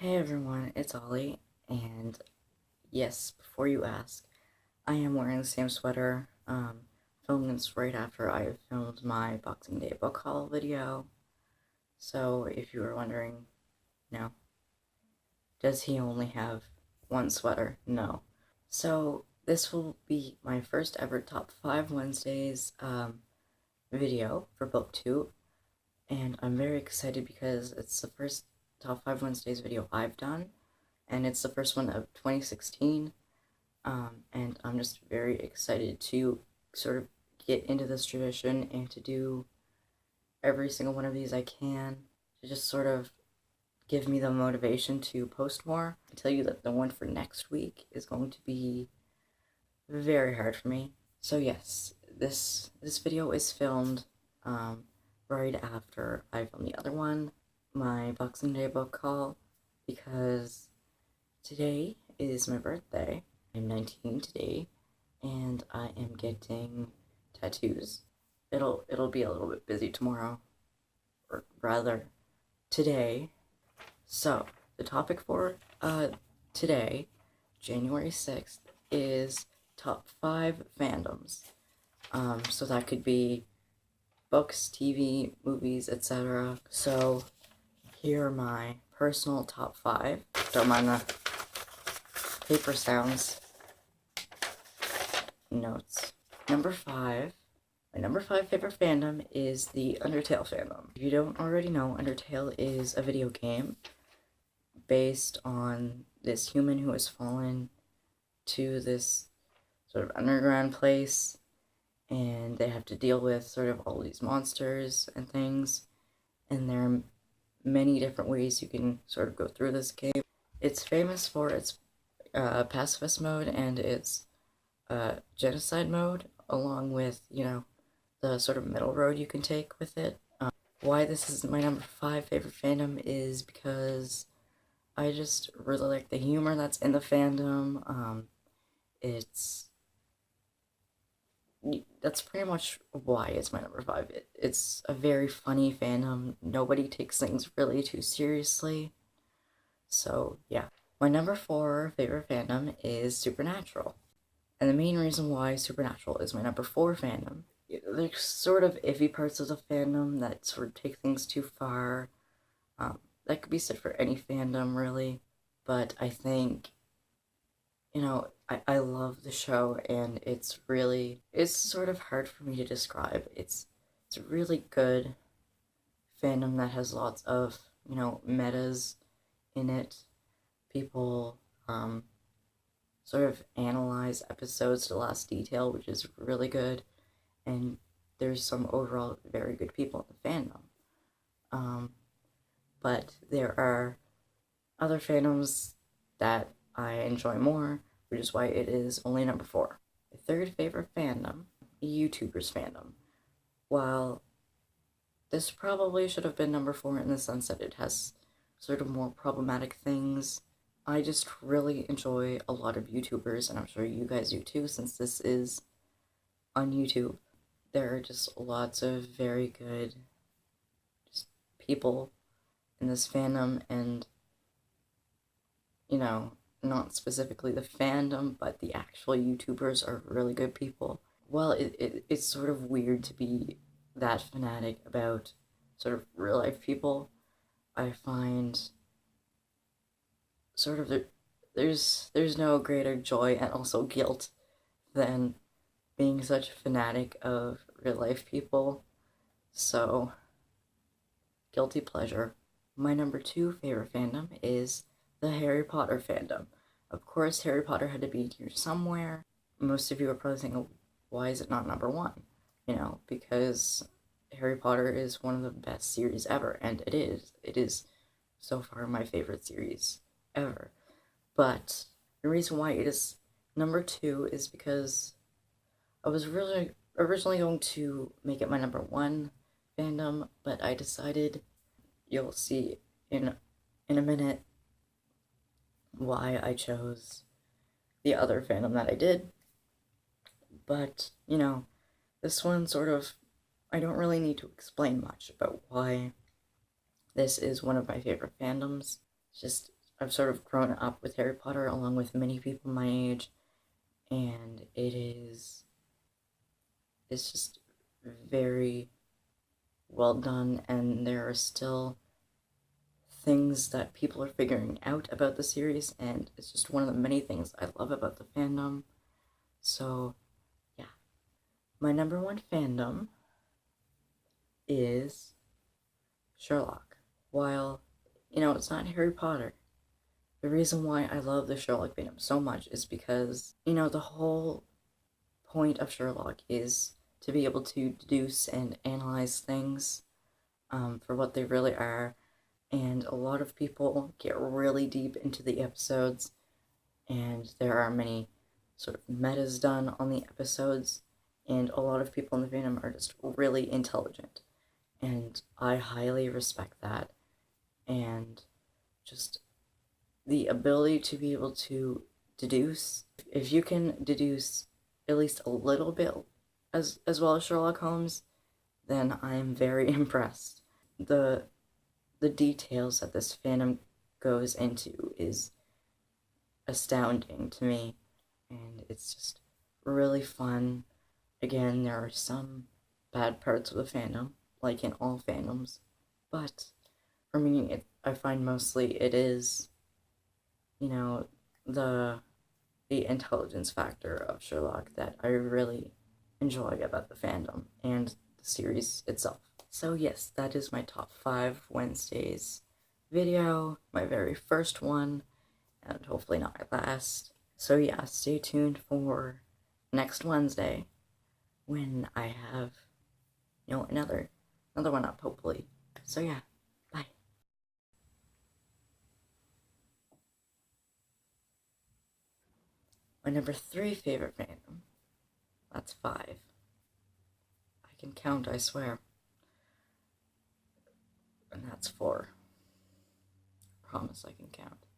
Hey everyone, it's Ollie, and yes, before you ask, I am wearing the same sweater. Filmed this right after I filmed my Boxing Day book haul video. So if you were wondering, no, does he only have one sweater? No. So this will be my first ever Top 5 Wednesdays video for book 2, and I'm very excited because it's the first Top 5 Wednesdays video I've done, and it's the first one of 2016. And I'm just very excited to sort of get into this tradition and to do every single one of these I can to just sort of give me the motivation to post more. I tell you that the one for next week is going to be very hard for me. So yes, this video is filmed right after I filmed the other one, my Boxing Day book haul, because today is my birthday. I'm 19 today, and I am getting tattoos. It'll be a little bit busy tomorrow, or rather, today. So the topic for today, January 6th, is top 5 fandoms. So that could be books, TV, movies, etc. So here are my personal top 5. Don't mind the paper sounds. Notes. Number 5. My number 5 favorite fandom is the Undertale fandom. If you don't already know, Undertale is a video game based on this human who has fallen to this sort of underground place, and they have to deal with sort of all these monsters and things, and there are many different ways you can sort of go through this game. It's famous for its pacifist mode and its genocide mode, along with, the sort of middle road you can take with it. Why this is my number 5 favorite fandom is because I just really like the humor that's in the fandom. That's pretty much why it's my number 5. It's a very funny fandom. Nobody takes things really too seriously. So, yeah. My number 4 favorite fandom is Supernatural. And the main reason why Supernatural is my number 4 fandom, there's sort of iffy parts of the fandom that sort of take things too far. That could be said for any fandom, really. But I think, I love the show, and it's sort of hard for me to describe. It's a really good fandom that has lots of, metas in it. People, sort of analyze episodes to the last detail, which is really good, and there's some overall very good people in the fandom. But there are other fandoms that I enjoy more, which is why it is only number 4. My third favorite fandom, YouTubers fandom. While this probably should have been number 4 in the sense that it has sort of more problematic things, I just really enjoy a lot of YouTubers, and I'm sure you guys do too, since this is on YouTube. There are just lots of very good just people in this fandom, and, not specifically the fandom, but the actual YouTubers are really good people. Well, it's sort of weird to be that fanatic about sort of real life people. I find sort of there's no greater joy and also guilt than being such a fanatic of real life people. So, guilty pleasure. My number 2 favorite fandom is the Harry Potter fandom. Of course, Harry Potter had to be here somewhere. Most of you are probably thinking, why is it not number 1? Because Harry Potter is one of the best series ever, and it is. It is so far my favorite series ever. But the reason why it is number 2 is because I was really originally going to make it my number 1 fandom, but I decided, you'll see in a minute, why I chose the other fandom that I did. But, this one sort of, I don't really need to explain much about why this is one of my favorite fandoms. Just I've sort of grown up with Harry Potter along with many people my age, and it's just very well done, and there are still things that people are figuring out about the series, and it's just one of the many things I love about the fandom. So, yeah. My number one fandom is Sherlock. While, it's not Harry Potter, the reason why I love the Sherlock fandom so much is because, the whole point of Sherlock is to be able to deduce and analyze things for what they really are. And a lot of people get really deep into the episodes, and there are many sort of metas done on the episodes, and a lot of people in the fandom are just really intelligent. And I highly respect that. And just the ability to be able to deduce, if you can deduce at least a little bit as well as Sherlock Holmes, then I'm very impressed. The details that this fandom goes into is astounding to me, and it's just really fun. Again, there are some bad parts of the fandom, like in all fandoms, but for me, I find mostly it is, you know, the the intelligence factor of Sherlock that I really enjoy about the fandom and the series itself. So yes, that is my top 5 Wednesdays video, my very first one, and hopefully not my last. So yeah, stay tuned for next Wednesday when I have, another one up, hopefully. So yeah, bye. My number 3 favorite fandom. That's 5. I can count, I swear. And that's 4. Promise I can count.